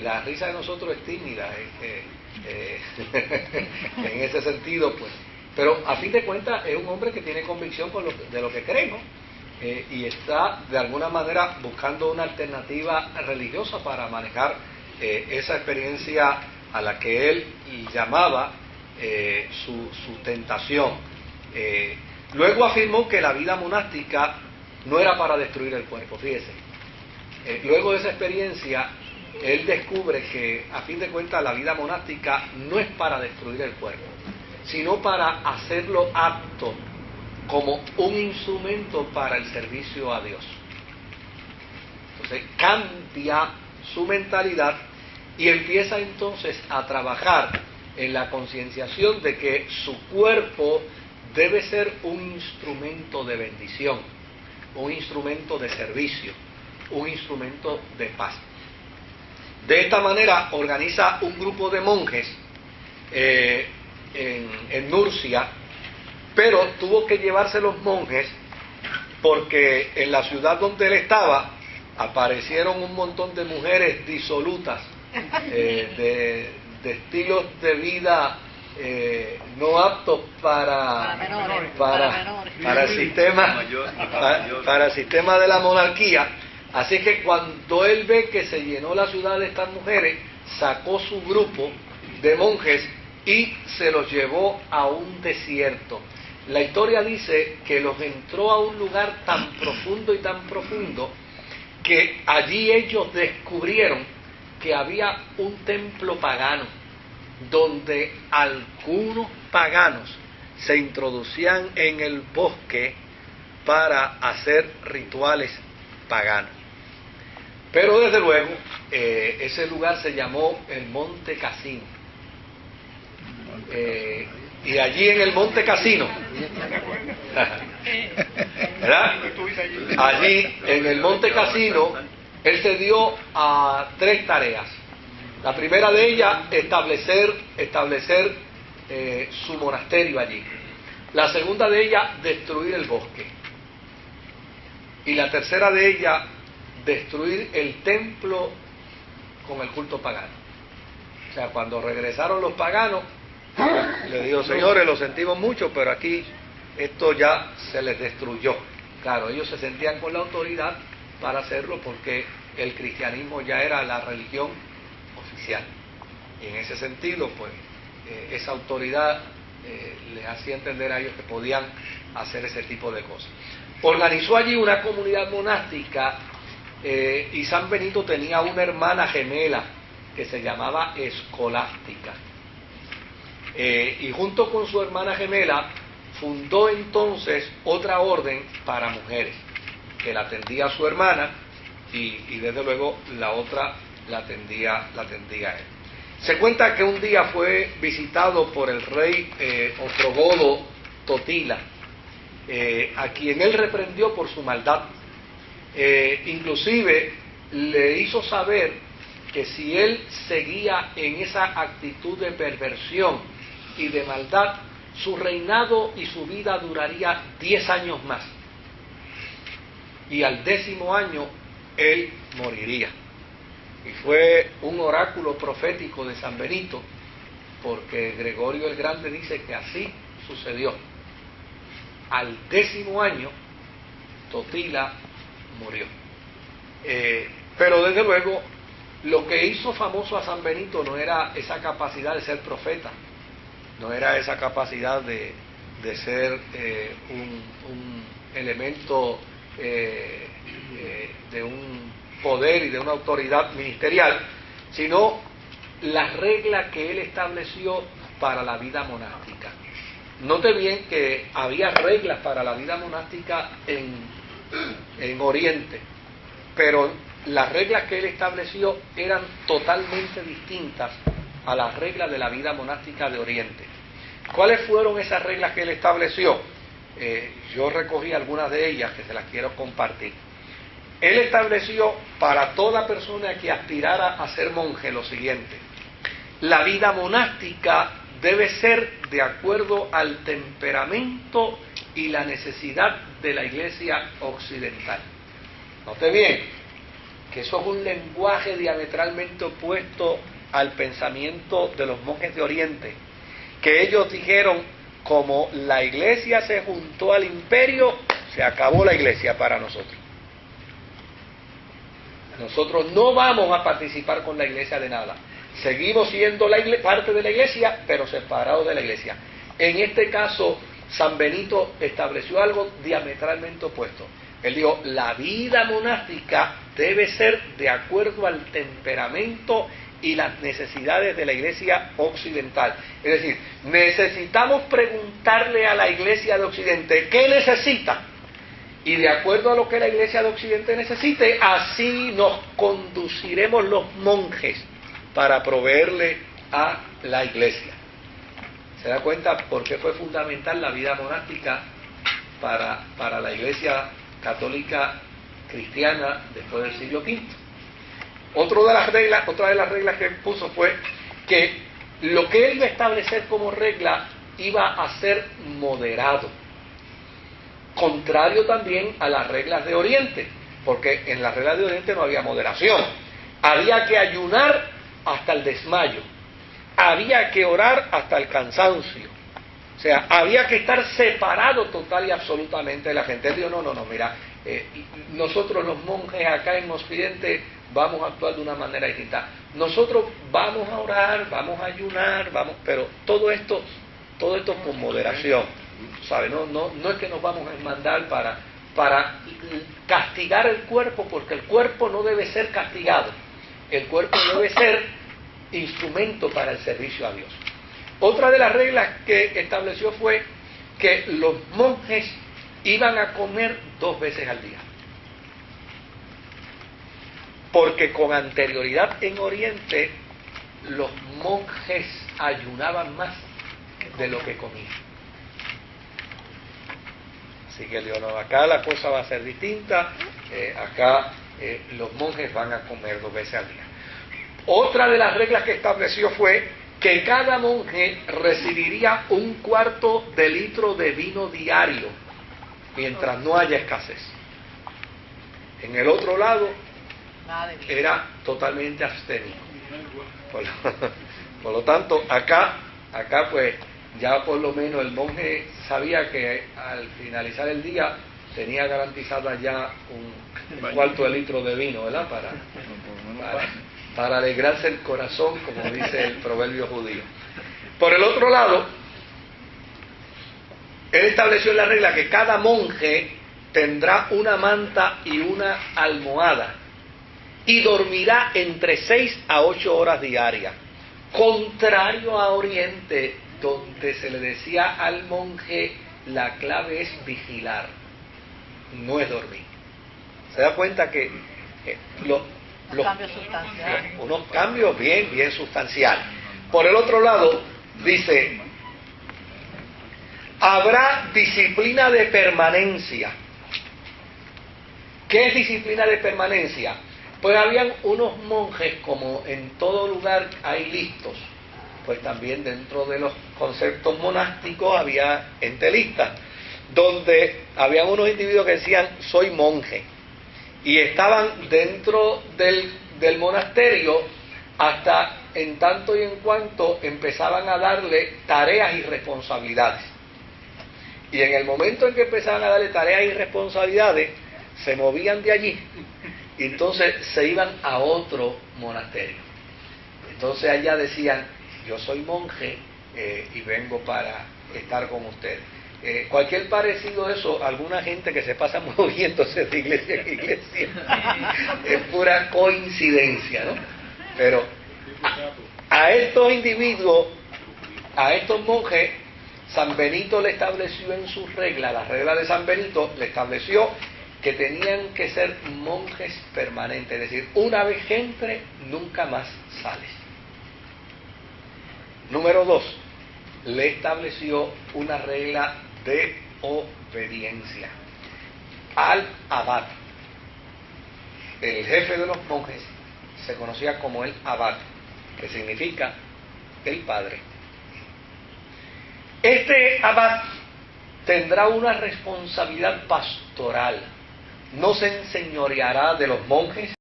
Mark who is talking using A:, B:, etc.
A: La risa de nosotros es tímida, en ese sentido, pues. Pero a fin de cuentas es un hombre que tiene convicción de lo que cree, ¿no? Y está de alguna manera buscando una alternativa religiosa para manejar esa experiencia a la que él llamaba su tentación. Luego afirmó que la vida monástica no era para destruir el cuerpo, fíjese. Luego de esa experiencia, él descubre que a fin de cuentas la vida monástica no es para destruir el cuerpo, sino para hacerlo apto como un instrumento para el servicio a Dios. Entonces cambia su mentalidad y empieza entonces a trabajar en la concienciación de que su cuerpo debe ser un instrumento de bendición, un instrumento de servicio, un instrumento de paz. De esta manera organiza un grupo de monjes en Nurcia, pero tuvo que llevarse los monjes porque en la ciudad donde él estaba aparecieron un montón de mujeres disolutas, de estilos de vida no aptos para el sistema de la monarquía. Así que cuando él ve que se llenó la ciudad de estas mujeres, sacó su grupo de monjes y se los llevó a un desierto. La historia dice que los entró a un lugar tan profundo que allí ellos descubrieron que había un templo pagano donde algunos paganos se introducían en el bosque para hacer rituales paganos. Pero desde luego ese lugar se llamó el Monte Casino. Y allí en el Monte Casino, ¿verdad? Allí en el Monte Casino, él se dio a 3 tareas. La primera de ellas, establecer su monasterio allí. La segunda de ellas, destruir el bosque. Y la tercera de ellas, destruir el templo con el culto pagano. O sea, cuando regresaron los paganos, le digo, señores, lo sentimos mucho, pero aquí esto ya se les destruyó. Claro, ellos se sentían con la autoridad para hacerlo porque el cristianismo ya era la religión oficial. Y en ese sentido, pues, esa autoridad les hacía entender a ellos que podían hacer ese tipo de cosas. Organizó allí una comunidad monástica y San Benito tenía una hermana gemela que se llamaba Escolástica. Y junto con su hermana gemela fundó entonces otra orden para mujeres que la atendía a su hermana y desde luego la otra la atendía a él. Se cuenta que un día fue visitado por el rey ostrogodo Totila, a quien él reprendió por su maldad. Inclusive le hizo saber que si él seguía en esa actitud de perversión y de maldad, su reinado y su vida duraría 10 años más. Y al 10º año él moriría. Y fue un oráculo profético de San Benito, porque Gregorio el Grande dice que así sucedió. Al 10º año, Totila murió. Pero desde luego, lo que hizo famoso a San Benito no era esa capacidad de ser profeta, no era esa capacidad de ser un elemento de un poder y de una autoridad ministerial, sino las reglas que él estableció para la vida monástica. Note bien que había reglas para la vida monástica en Oriente, pero las reglas que él estableció eran totalmente distintas a las reglas de la vida monástica de Oriente. ¿Cuáles fueron esas reglas que él estableció? Yo recogí algunas de ellas que se las quiero compartir. Él estableció para toda persona que aspirara a ser monje lo siguiente: la vida monástica debe ser de acuerdo al temperamento y la necesidad de la Iglesia occidental. Note bien que eso es un lenguaje diametralmente opuesto al pensamiento de los monjes de Oriente, que ellos dijeron, como la iglesia se juntó al imperio, se acabó la iglesia para nosotros. Nosotros no vamos a participar con la iglesia de nada. Seguimos siendo parte de la iglesia, pero separados de la iglesia. En este caso, San Benito estableció algo diametralmente opuesto. Él dijo, la vida monástica debe ser de acuerdo al temperamento y las necesidades de la iglesia occidental. Es decir, necesitamos preguntarle a la iglesia de Occidente, ¿qué necesita? Y de acuerdo a lo que la iglesia de Occidente necesite, así nos conduciremos los monjes para proveerle a la iglesia. ¿Se da cuenta por qué fue fundamental la vida monástica para la iglesia católica cristiana después del siglo V? Otra de las reglas que puso fue que lo que él iba a establecer como regla iba a ser moderado, contrario también a las reglas de Oriente, porque en las reglas de Oriente no había moderación. Había que ayunar hasta el desmayo, había que orar hasta el cansancio, o sea, había que estar separado total y absolutamente de la gente. Él dijo, no, mira, nosotros los monjes acá en Occidente vamos a actuar de una manera distinta. Nosotros vamos a orar, vamos a ayunar, pero todo esto con moderación, ¿sabe? No es que nos vamos a mandar para castigar el cuerpo, porque el cuerpo no debe ser castigado. El cuerpo debe ser instrumento para el servicio a Dios. Otra de las reglas que estableció fue que los monjes iban a comer 2 veces al día. Porque con anterioridad en Oriente los monjes ayunaban más de lo que comían. Así que digo, no, acá la cosa va a ser distinta, acá los monjes van a comer 2 veces al día. Otra de las reglas que estableció fue que cada monje recibiría 1/4 de litro de vino diario, mientras no haya escasez. En el otro lado, era totalmente abstémico. Por lo tanto, acá pues ya por lo menos el monje sabía que al finalizar el día tenía garantizada ya un 1/4 de litro de vino, ¿verdad? Para alegrarse el corazón, como dice el proverbio judío. Por el otro lado, él estableció la regla que cada monje tendrá una manta y una almohada y dormirá entre 6 a 8 horas diarias, contrario a Oriente, donde se le decía al monje, la clave es vigilar, no es dormir. ¿Se da cuenta que unos cambios bien sustanciales? Por el otro lado, dice, habrá disciplina de permanencia. ¿Qué es disciplina de permanencia? Pues habían unos monjes, como en todo lugar hay listos, pues también dentro de los conceptos monásticos había gente lista, donde había unos individuos que decían, soy monje, y estaban dentro del monasterio hasta en tanto y en cuanto empezaban a darle tareas y responsabilidades. Y en el momento en que empezaban a darle tareas y responsabilidades, se movían de allí, y entonces se iban a otro monasterio. Entonces allá decían, yo soy monje y vengo para estar con ustedes. Cualquier parecido a eso, alguna gente que se pasa moviéndose de iglesia en iglesia, es pura coincidencia, ¿no? Pero a estos individuos, a estos monjes, San Benito le estableció en sus reglas, la regla de San Benito le estableció que tenían que ser monjes permanentes, es decir, una vez que entre, nunca más sales. Número 2, le estableció una regla de obediencia al abad. El jefe de los monjes se conocía como el abad, que significa el padre. Este abad tendrá una responsabilidad pastoral, no se enseñoreará de los monjes,